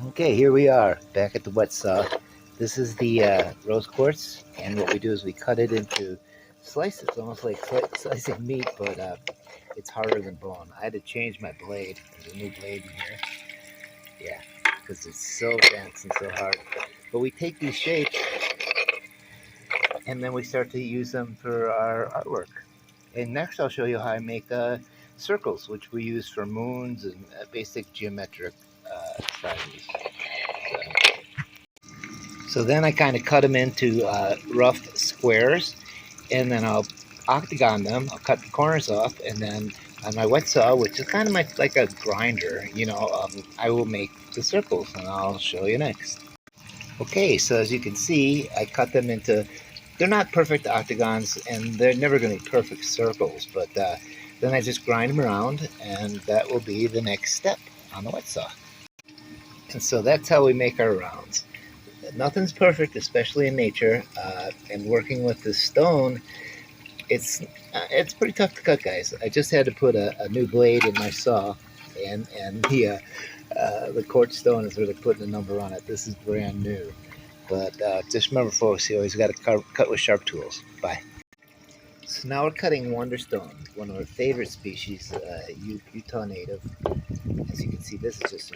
Okay, here we are back at the wet saw. This is the rose quartz, and what we do is we cut it into slices, almost like slicing meat, but it's harder than bone. I had to change my blade. There's a new blade in here. Yeah, because it's so dense and so hard. But we take these shapes, and then we start to use them for our artwork. And next I'll show you how I make circles, which we use for moons and basic geometric sizes. So then I kind of cut them into rough squares, and then I'll octagon them. I'll cut the corners off, and then on my wet saw, which is kind of like a grinder, I will make the circles, and I'll show you next. Okay, so as you can see, I cut them into, they're not perfect octagons, and they're never going to be perfect circles, but then I just grind them around, and that will be the next step on the wet saw. And so that's how we make our rounds. Nothing's perfect, especially in nature, and working with the stone, it's pretty tough to cut, guys. I just had to put a new blade in my saw, and the quartz stone is really putting a number on it. This is brand new, but just remember, folks, you always got to cut with sharp tools. Bye. So now we're cutting wonderstone, one of our favorite species, Utah native. As you can see, this is just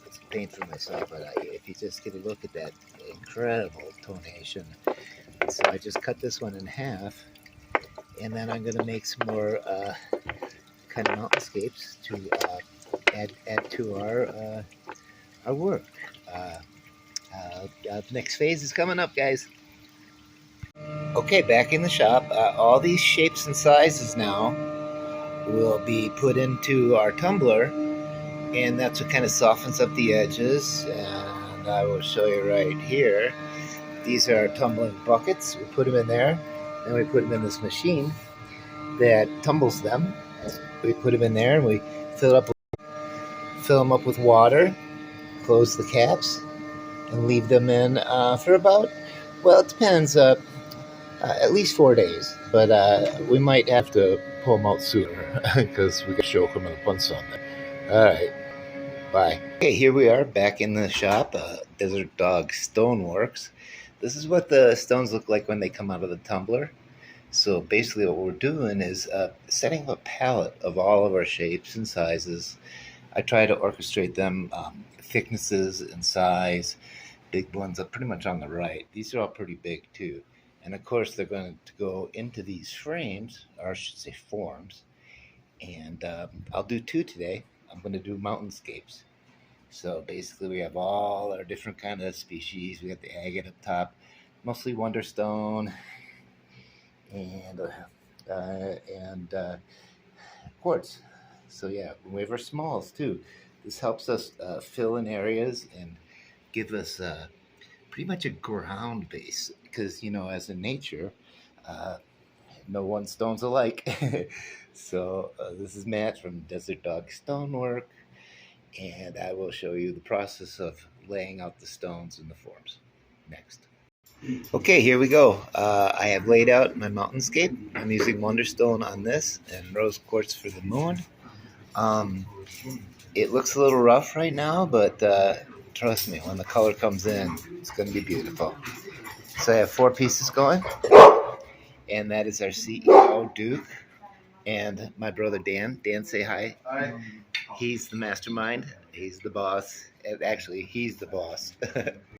it's paint for myself, but if you just get a look at that incredible tonation. So I just cut this one in half, and then I'm going to make some more kind of mountainscapes to add to our work. Next phase is coming up, guys. Okay, back in the shop. All these shapes and sizes now will be put into our tumbler, and that's what kind of softens up the edges. And I will show you right here. These are our tumbling buckets. We put them in there, and we put them in this machine that tumbles them. We put them in there, and we fill them up with water, close the caps, and leave them in for about, well, it depends, at least 4 days. But we might have to pull them out sooner because we got to show them up on Sunday. All right. Bye. Okay, here we are back in the shop, Desert Dog Stoneworks. This is what the stones look like when they come out of the tumbler. So basically what we're doing is setting up a palette of all of our shapes and sizes. I try to orchestrate them, thicknesses and size. Big ones are pretty much on the right. These are all pretty big too. And of course they're going to go into these frames, or I should say forms. And I'll do two today. I'm going to do mountainscapes. So basically we have all our different kind of species. We got the agate up top, mostly wonderstone, and quartz. So yeah, we have our smalls too. This helps us fill in areas and give us pretty much a ground base, because as in nature, no one stone's alike. So this is Matt from Desert Dog Stonework, and I will show you the process of laying out the stones and the forms next. Okay, here we go. I have laid out my mountainscape. I'm using wonderstone on this and rose quartz for the moon. It looks a little rough right now, but trust me, when the color comes in, it's going to be beautiful. So I have 4 pieces going, and that is our CEO, Duke, and my brother, Dan. Dan, say hi. Hi. He's the mastermind. He's the boss. And actually, he's the boss.